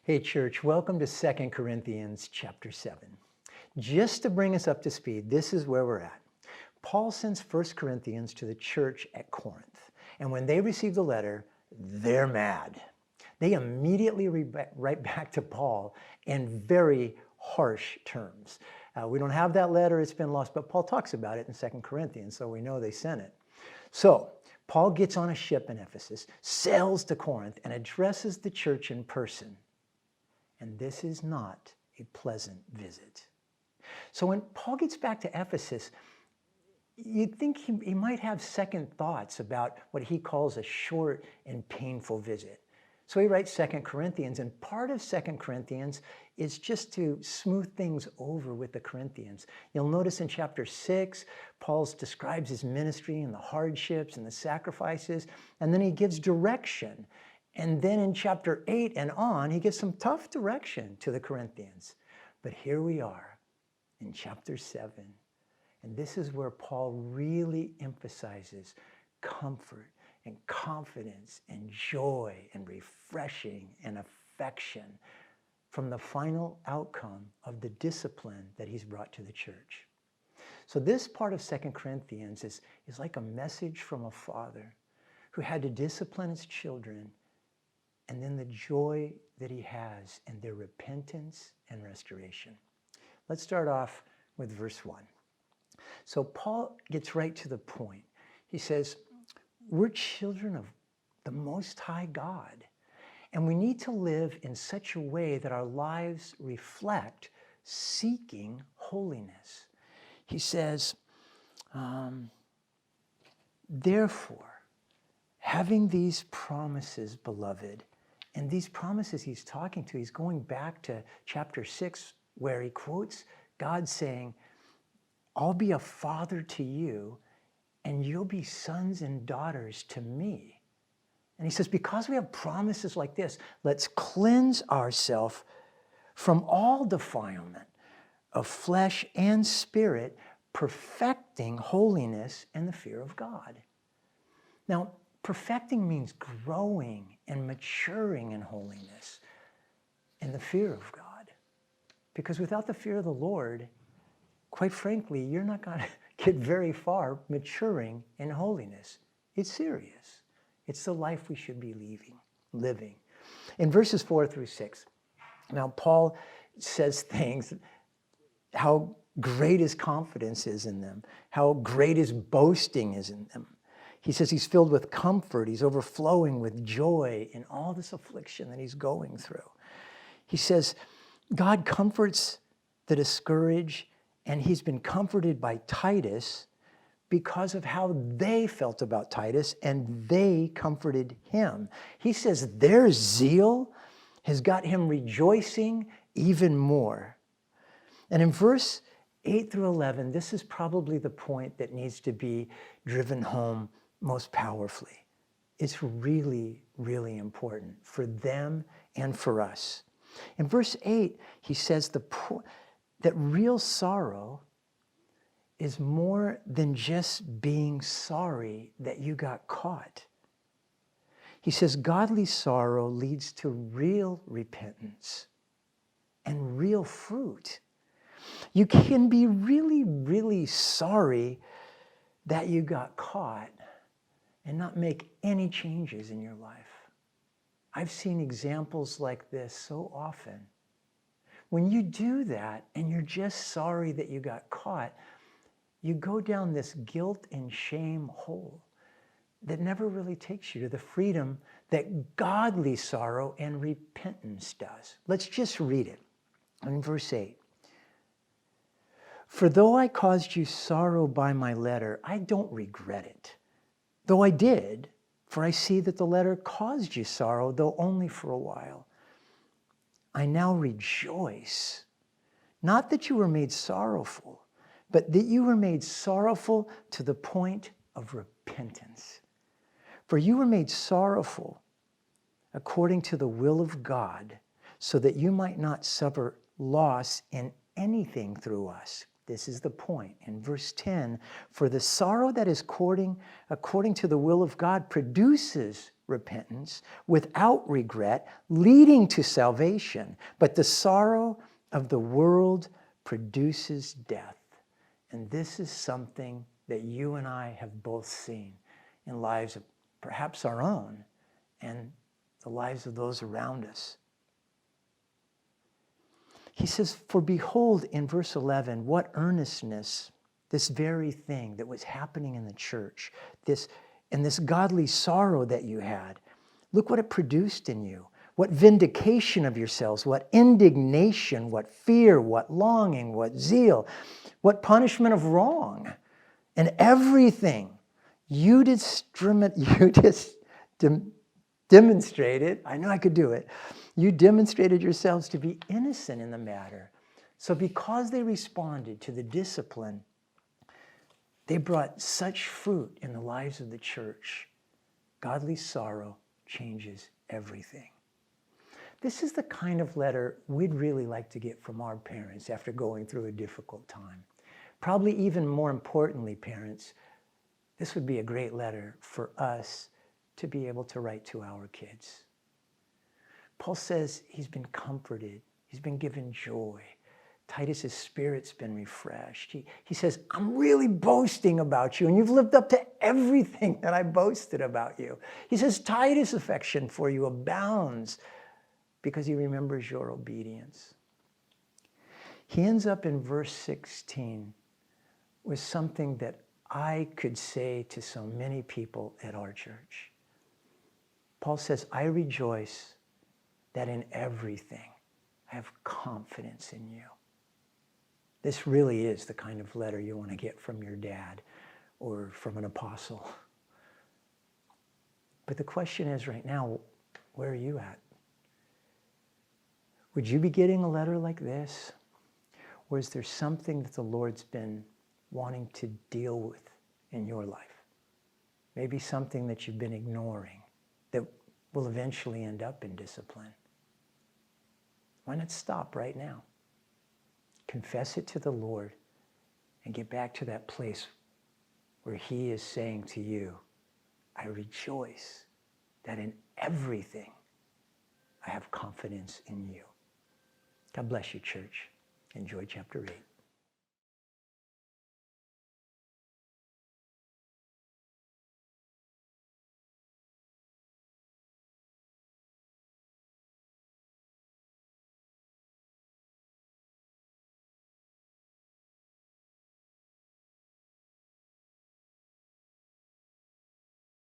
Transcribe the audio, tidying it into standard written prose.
Hey church, welcome to 2 Corinthians chapter 7. Just to bring us up to speed, this is where we're at. Paul sends 1 Corinthians to the church at Corinth. And when they receive the letter, they're mad. They immediately write back to Paul in very harsh terms. We don't have that letter, it's been lost, but Paul talks about it in 2 Corinthians, so we know they sent it. So Paul gets on a ship in Ephesus, sails to Corinth, and addresses the church in person. And this is not a pleasant visit. So when Paul gets back to Ephesus, you'd think he might have second thoughts about what he calls a short and painful visit. So he writes 2 Corinthians, and part of 2 Corinthians is just to smooth things over with the Corinthians. You'll notice in chapter 6, Paul describes his ministry and the hardships and the sacrifices, and then he gives direction. And then in chapter 8 and on, he gives some tough direction to the Corinthians. But here we are in chapter 7. And this is where Paul really emphasizes comfort and confidence and joy and refreshing and affection from the final outcome of the discipline that he's brought to the church. So this part of 2 Corinthians is like a message from a father who had to discipline his children, and then the joy that he has in their repentance and restoration. Let's start off with verse 1. So Paul gets right to the point. He says, we're children of the Most High God, and we need to live in such a way that our lives reflect seeking holiness. He says, therefore, having these promises, beloved, and these promises he's talking to, he's going back to chapter 6 where he quotes God saying, I'll be a father to you and you'll be sons and daughters to me. And he says, because we have promises like this, let's cleanse ourselves from all defilement of flesh and spirit, perfecting holiness and the fear of God. Now, perfecting means growing and maturing in holiness and the fear of God. Because without the fear of the Lord, quite frankly, you're not going to get very far maturing in holiness. It's serious. It's the life we should be living. In verses 4 through 6, now Paul says things, how great his confidence is in them, how great his boasting is in them. He says he's filled with comfort. He's overflowing with joy in all this affliction that he's going through. He says God comforts the discouraged, and he's been comforted by Titus because of how they felt about Titus, and they comforted him. He says their zeal has got him rejoicing even more. And in verse 8 through 11, this is probably the point that needs to be driven home most powerfully. It's really, really important for them and for us. In verse 8, he says that real sorrow is more than just being sorry that you got caught. He says godly sorrow leads to real repentance and real fruit. You can be really, really sorry that you got caught and not make any changes in your life. I've seen examples like this so often. When you do that and you're just sorry that you got caught, you go down this guilt and shame hole that never really takes you to the freedom that godly sorrow and repentance does. Let's just read it in verse 8. For though I caused you sorrow by my letter, I don't regret it. Though I did, for I see that the letter caused you sorrow, though only for a while. I now rejoice, not that you were made sorrowful, but that you were made sorrowful to the point of repentance. For you were made sorrowful according to the will of God, so that you might not suffer loss in anything through us. This is the point. In verse 10, for the sorrow that is according to the will of God produces repentance, without regret, leading to salvation. But the sorrow of the world produces death. And this is something that you and I have both seen in lives of perhaps our own and the lives of those around us. He says, for behold, in verse 11, what earnestness, this very thing that was happening in the church, this godly sorrow that you had, look what it produced in you. What vindication of yourselves, what indignation, what fear, what longing, what zeal, what punishment of wrong, and everything. You demonstrated, I know I could do it, you demonstrated yourselves to be innocent in the matter. So because they responded to the discipline, they brought such fruit in the lives of the church. Godly sorrow changes everything. This is the kind of letter we'd really like to get from our parents after going through a difficult time. Probably even more importantly, parents, this would be a great letter for us to be able to write to our kids. Paul says he's been comforted. He's been given joy. Titus' spirit's been refreshed. He says, I'm really boasting about you, and you've lived up to everything that I boasted about you. He says, Titus' affection for you abounds because he remembers your obedience. He ends up in verse 16 with something that I could say to so many people at our church. Paul says, I rejoice that in everything I have confidence in you. This really is the kind of letter you want to get from your dad or from an apostle. But the question is right now, where are you at? Would you be getting a letter like this? Or is there something that the Lord's been wanting to deal with in your life? Maybe something that you've been ignoring that will eventually end up in discipline. Why not stop right now? Confess it to the Lord and get back to that place where he is saying to you, I rejoice that in everything I have confidence in you. God bless you, church. Enjoy chapter 8.